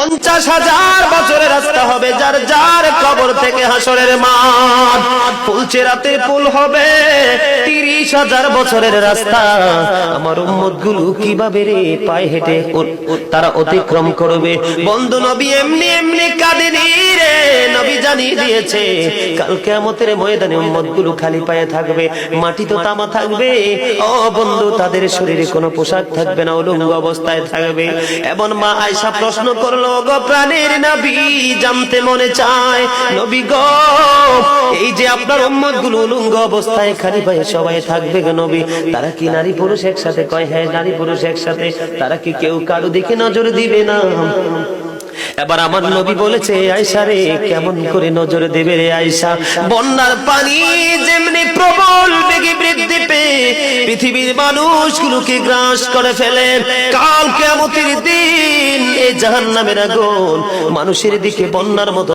50,000 বছরের রাস্তা হবে, যার যার কবর থেকে হাসরের মাঠ। ফুলচেরাতে পুল হবে 30,000 বছরের রাস্তা। আমার উম্মত গুলো কিভাবে রে পায়ে হেঁটে তারা অতিক্রম করবে? বন্ধু নবী এমনি এমনি কাঁদেনি রে, নবী জানিয়ে দিয়েছে কাল কিয়ামতের ময়দানে উম্মত গুলো খালি পায়ে থাকবে, মাটি তো তামা থাকবে। ও বন্ধু, তাদের শরীরে কোনো পোশাক থাকবে না, উলঙ্গ অবস্থায় থাকবে। এবং মা আয়েশা প্রশ্ন করলো, গো প্রাণের নবী, জানতে মনে চায় নবী গো, এই যে আপনার উম্মত গুলো উলঙ্গ অবস্থায় খালি পায়ে সবাই থাকবে গো নবী, তারা কি নারী পুরুষ একসাথে? কয় হ্যাঁ, নারী পুরুষ একসাথে। তারা কি কেউ কারো দিকে নজর দিবে না? এবার আমার নবী বলেছে, আয়েশা রে, কেমন করে নজর দেবে রে আয়েশা? বন্যার পানি যেমনি প্রবল বেগে বৃদ্ধি পেয়ে পৃথিবীর মানুষগুলোকে গ্রাস করে ফেলে, কাল কিয়ামতের দিন এই জাহান্নামের আগুন মানুষের দিকে বন্যার মতো